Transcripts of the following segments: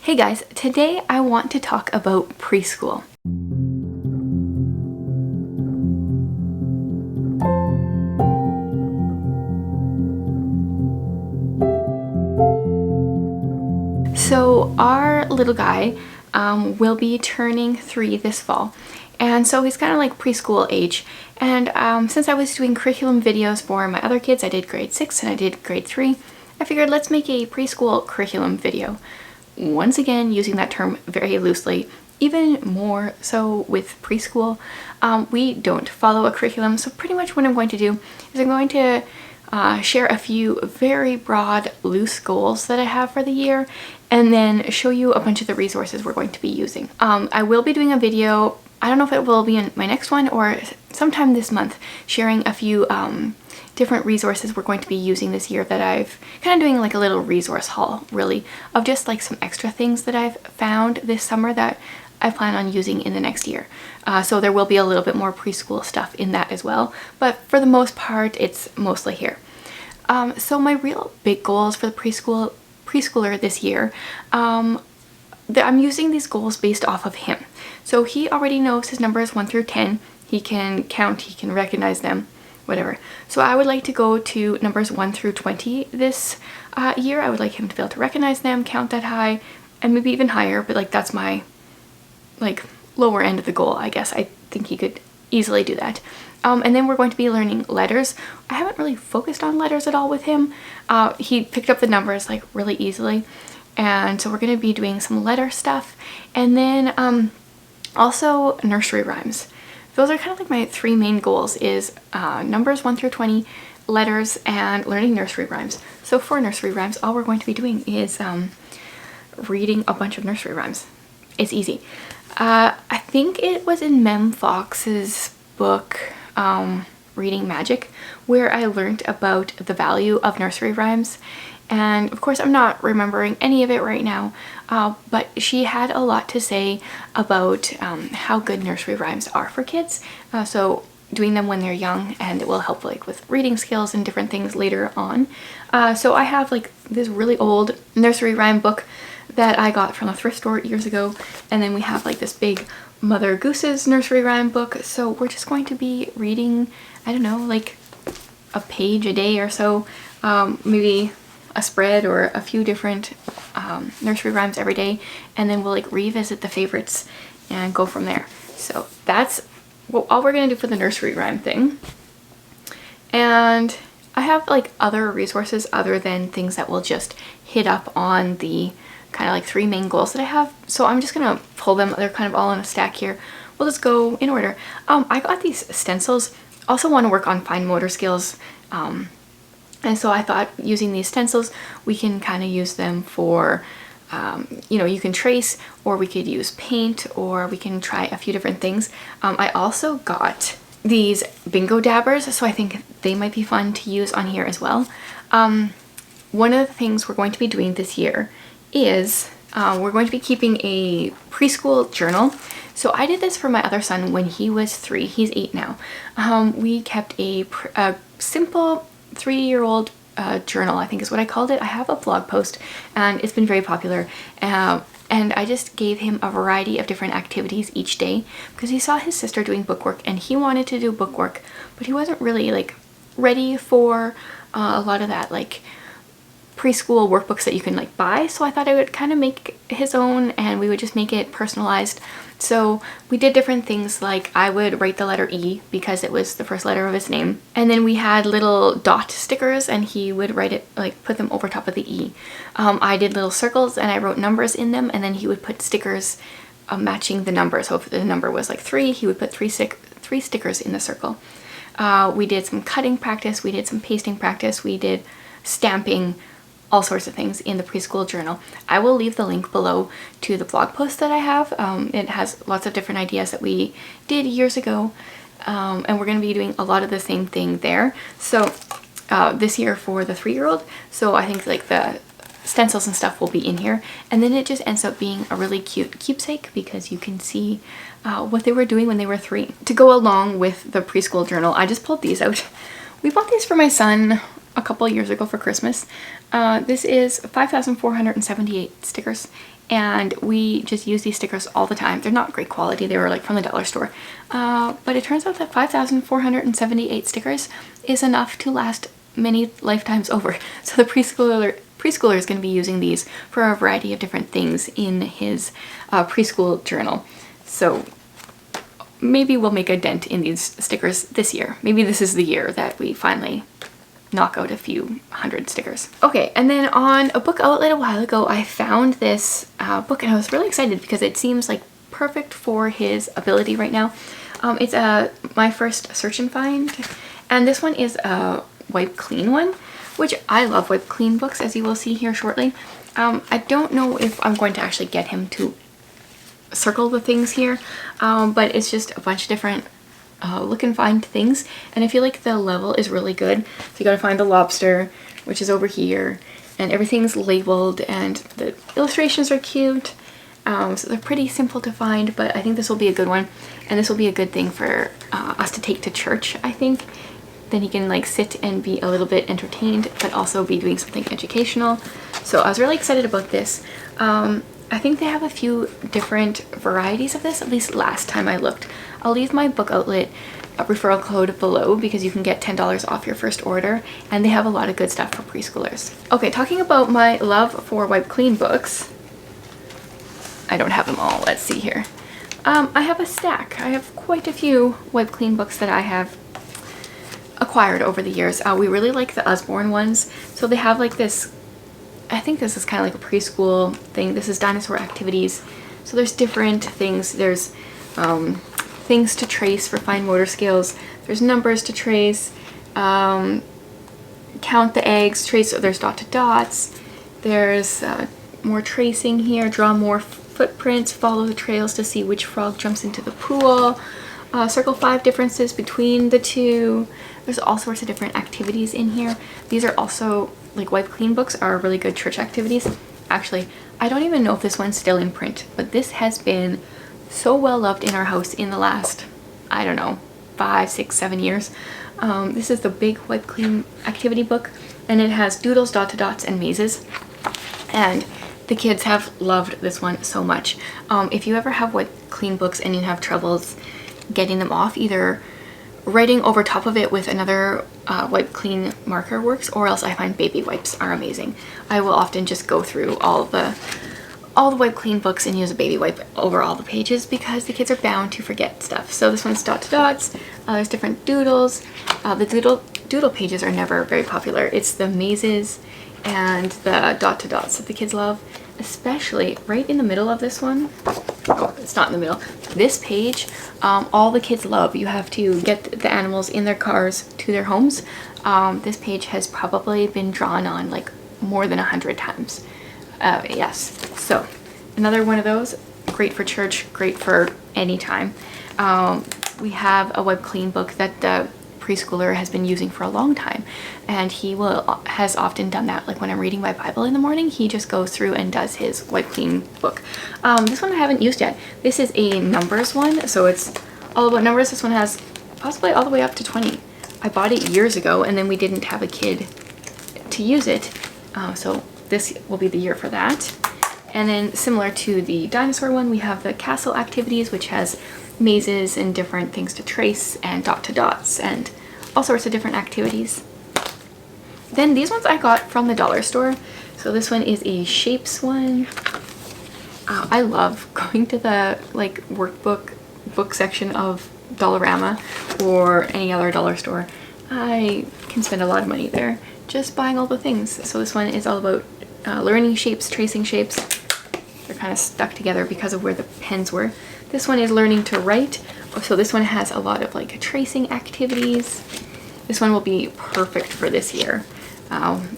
Hey guys, today I want to talk about preschool. So our little guy will be turning 3 this fall, and so he's kind of like preschool age. And since I was doing curriculum videos for my other kids, I did grade 6 and I did grade 3, I figured let's make a preschool curriculum video. Once again, using that term very loosely, even more so with preschool. We don't follow a curriculum, so pretty much what I'm going to do is I'm going to share a few very broad, loose goals that I have for the year, and then show you a bunch of the resources we're going to be using. I will be doing a video, I don't know if it will be in my next one or sometime this month, sharing a few different resources we're going to be using this year that I've kind of doing like a little resource haul, really, of just like some extra things that I've found this summer that I plan on using in the next year. So there will be a little bit more preschool stuff in that as well, but for the most part it's mostly here. So my real big goals for the preschooler this year, I'm using these goals based off of him. So he already knows his numbers 1 through 10. He can count, he can recognize them, whatever. So I would like to go to numbers 1 through 20 this year. I would like him to be able to recognize them, count that high, and maybe even higher, but like that's my like lower end of the goal, I guess. I think he could easily do that. And then we're going to be learning letters. I haven't really focused on letters at all with him. He picked up the numbers like really easily, and so we're going to be doing some letter stuff, and then also nursery rhymes. Those are kind of like my 3 main goals, is numbers 1 through 20, letters, and learning nursery rhymes. So for nursery rhymes, all we're going to be doing is reading a bunch of nursery rhymes. It's easy. I think it was in Mem Fox's book, Reading Magic, where I learned about the value of nursery rhymes. And of course I'm not remembering any of it right now, but she had a lot to say about how good nursery rhymes are for kids. So doing them when they're young, and it will help like with reading skills and different things later on. So I have like this really old nursery rhyme book that I got from a thrift store years ago, and then we have like this big Mother Goose's nursery rhyme book. So we're just going to be reading, I don't know, like a page a day or so, maybe a spread or a few different nursery rhymes every day, and then we'll like revisit the favorites and go from there. So that's all we're gonna do for the nursery rhyme thing. And I have like other resources other than things that will just hit up on the kind of like 3 main goals that I have. So I'm just gonna pull them. They're kind of all in a stack here. We'll just go in order. I got these stencils. Also want to work on fine motor skills. And so I thought using these stencils, we can kind of use them for, you know, you can trace, or we could use paint, or we can try a few different things. I also got these bingo dabbers, so I think they might be fun to use on here as well. One of the things we're going to be doing this year is we're going to be keeping a preschool journal. So I did this for my other son when he was 3. He's 8 now. We kept a simple 3-year-old journal, I think is what I called it. I have a blog post, and it's been very popular. And I just gave him a variety of different activities each day, because he saw his sister doing bookwork and he wanted to do bookwork, but he wasn't really like ready for a lot of that like preschool workbooks that you can like buy. So I thought I would kind of make his own, and we would just make it personalized. So we did different things, like I would write the letter E because it was the first letter of his name, and then we had little dot stickers and he would write it, like put them over top of the E. I did little circles and I wrote numbers in them, and then he would put stickers matching the number. So if the number was like 3, he would put 3 stickers in the circle. We did some cutting practice, we did some pasting practice, we did stamping, all sorts of things in the preschool journal. I will leave the link below to the blog post that I have. It has lots of different ideas that we did years ago, and we're going to be doing a lot of the same thing there. So this year for the 3-year-old, so I think like the stencils and stuff will be in here, and then it just ends up being a really cute keepsake because you can see what they were doing when they were 3. To go along with the preschool journal, I just pulled these out. We bought these for my son a couple years ago for Christmas. This is 5,478 stickers, and we just use these stickers all the time. They're not great quality, they were like from the dollar store, but it turns out that 5,478 stickers is enough to last many lifetimes over. So the preschooler is going to be using these for a variety of different things in his preschool journal. So maybe we'll make a dent in these stickers this year. Maybe this is the year that we finally knock out a few hundred stickers. Okay, and then on a book outlet a while ago, I found this book, and I was really excited because it seems like perfect for his ability right now. It's my first search and find, and this one is a wipe clean one, which I love wipe clean books, as you will see here shortly. I don't know if I'm going to actually get him to circle the things here, but it's just a bunch of different look and find things, and I feel like the level is really good. So you gotta find the lobster, which is over here, and everything's labeled, and the illustrations are cute. So they're pretty simple to find, but I think this will be a good one, and this will be a good thing for us to take to church, I think. Then he can like sit and be a little bit entertained, but also be doing something educational. So I was really excited about this. I think they have a few different varieties of this, at least last time I looked. I'll leave my book outlet referral code below because you can get $10 off your first order, and they have a lot of good stuff for preschoolers. Okay, talking about my love for wipe clean books. I don't have them all, let's see here. I have a stack. I have quite a few wipe clean books that I have acquired over the years. We really like the Usborne ones. So they have like this, I think this is kind of like a preschool thing. This is dinosaur activities. So there's different things. There's things to trace for fine motor skills. There's numbers to trace. Count the eggs, trace, there's dot to dots. There's more tracing here. Draw more footprints. Follow the trails to see which frog jumps into the pool. Circle 5 differences between the two. There's all sorts of different activities in here. These are also, like wipe clean books are really good church activities. Actually, I don't even know if this one's still in print, but this has been so well loved in our house in the last, I don't know, 5, 6, 7 years. This is the big wipe clean activity book, and it has doodles, dot to dots, and mazes. And the kids have loved this one so much. If you ever have wipe clean books and you have troubles getting them off, either writing over top of it with another wipe clean marker works, or else I find baby wipes are amazing. I will often just go through all the wipe clean books and use a baby wipe over all the pages because the kids are bound to forget stuff. So this one's dot to dots. There's different doodles. The doodle pages are never very popular. It's the mazes and the dot to dots that the kids love, especially right in the middle of this one. Oh, it's not in the middle. This page, all the kids love. You have to get the animals in their cars to their homes. This page has probably been drawn on like more than 100 times. Yes, so another one of those, great for church, great for any time. We have a wipe clean book that the preschooler has been using for a long time, and he has often done that. Like when I'm reading my Bible in the morning, he just goes through and does his wipe clean book. This one I haven't used yet. This is a numbers one, so it's all about numbers. This one has possibly all the way up to 20. I bought it years ago, and then we didn't have a kid to use it, so this will be the year for that. And then similar to the dinosaur one, we have the castle activities, which has mazes and different things to trace and dot to dots and all sorts of different activities. Then these ones I got from the dollar store. So this one is a shapes one. I love going to the like workbook book section of Dollarama or any other dollar store. I can spend a lot of money there just buying all the things. So this one is all about learning shapes, tracing shapes. They're kind of stuck together because of where the pens were. This one is learning to write. So this one has a lot of like tracing activities. This one will be perfect for this year.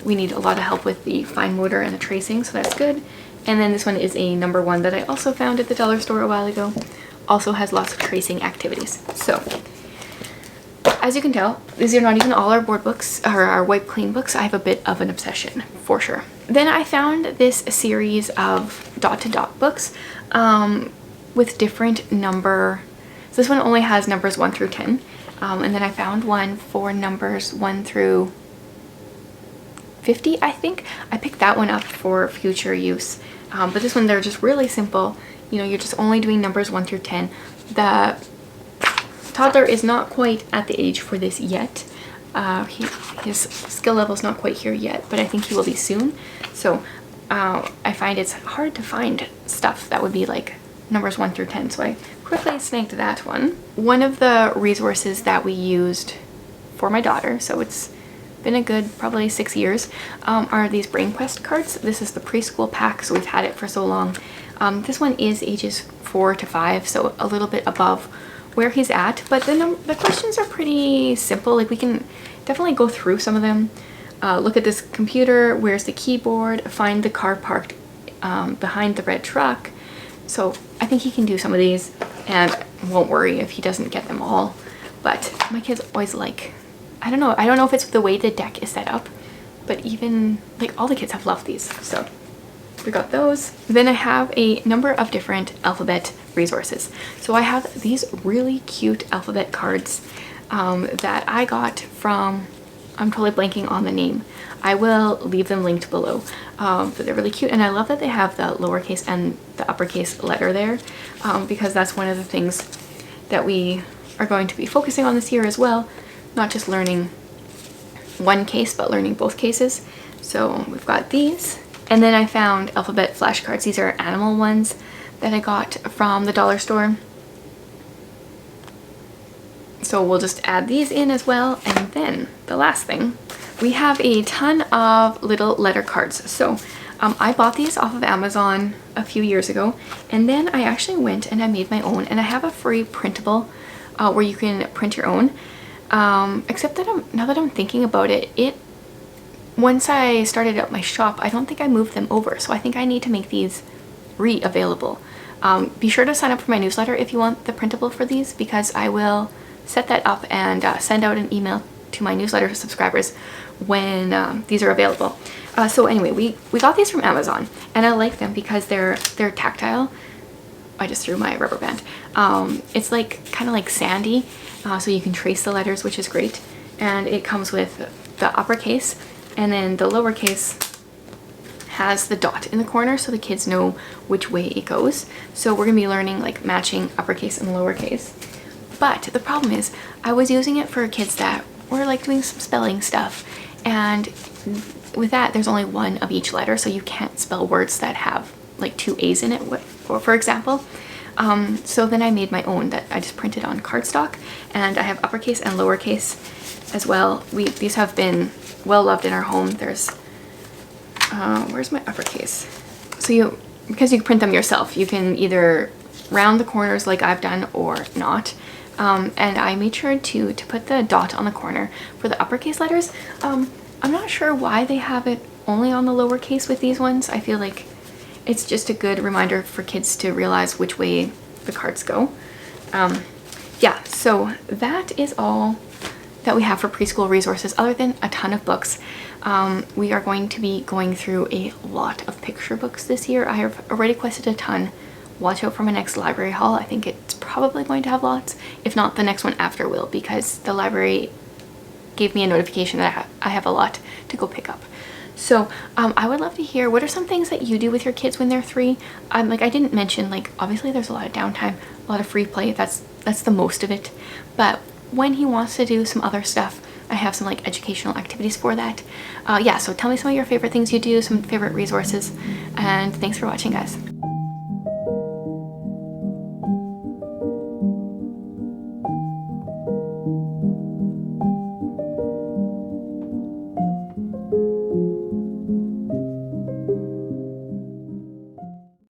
We need a lot of help with the fine motor and the tracing, so that's good. And then this one is a number one that I also found at the dollar store a while ago. Also has lots of tracing activities. So as you can tell, these are not even all our board books or our wipe clean books. I have a bit of an obsession for sure. Then I found this series of dot to dot books with different number. So this one only has numbers 1 through 10. And then I found one for numbers 1 through 50, I think. I picked that one up for future use. But this one, they're just really simple. You know, you're just only doing numbers 1 through 10. The toddler is not quite at the age for this yet. His skill level is not quite here yet, but I think he will be soon. So I find it's hard to find stuff that would be like numbers 1 through 10. So I quickly snagged that one. One of the resources that we used for my daughter, so it's been a good probably 6 years, are these Brain Quest cards. This is the preschool pack, so we've had it for so long. This one is ages 4 to 5, so a little bit above where he's at, but the questions are pretty simple. Like, we can definitely go through some of them. Look at this computer, where's the keyboard, find the car parked behind the red truck. So I think he can do some of these and won't worry if he doesn't get them all. But my kids always like, I don't know if it's the way the deck is set up, but even like all the kids have loved these. So we got those. Then I have a number of different alphabet resources. So I have these really cute alphabet cards that I got from, I'm totally blanking on the name. I will leave them linked below, but they're really cute, and I love that they have the lowercase and the uppercase letter there, because that's one of the things that we are going to be focusing on this year as well. Not just learning one case, but learning both cases. So we've got these. And then I found alphabet flashcards. These are animal ones that I got from the dollar store. So we'll just add these in as well. And then the last thing, we have a ton of little letter cards. So I bought these off of Amazon a few years ago, and then I actually went and I made my own, and I have a free printable where you can print your own. Except that now that I'm thinking about it, once I started up my shop, I don't think I moved them over. So I think I need to make these re-available. Be sure to sign up for my newsletter if you want the printable for these, because I will set that up and send out an email to my newsletter subscribers when these are available. So anyway, we got these from Amazon, and I like them because they're tactile. I just threw my rubber band. It's like kind of like sandy, so you can trace the letters, which is great. And it comes with the uppercase, and then the lowercase has the dot in the corner so the kids know which way it goes. So we're gonna be learning like matching uppercase and lowercase. But the problem is I was using it for kids that were like doing some spelling stuff, and with that there's only one of each letter, so you can't spell words that have like 2 A's in it, for example. So then I made my own that I just printed on cardstock, and I have uppercase and lowercase as well. These have been well loved in our home. There's where's my uppercase? So because you print them yourself, you can either round the corners like I've done or not. And I made sure to put the dot on the corner for the uppercase letters. I'm not sure why they have it only on the lowercase with these ones. I feel like it's just a good reminder for kids to realize which way the cards go. Yeah, so that is all that we have for preschool resources, other than a ton of books. We are going to be going through a lot of picture books this year. I have already requested a ton. Watch out for my next library haul. I think it's probably going to have lots. If not, the next one after will, because the library gave me a notification that I have a lot to go pick up. So I would love to hear, what are some things that you do with your kids when they're 3? Like I didn't mention, like obviously there's a lot of downtime, a lot of free play. That's the most of it. But when he wants to do some other stuff, I have some like educational activities for that. Yeah, so tell me some of your favorite things you do, some favorite resources, and thanks for watching, guys.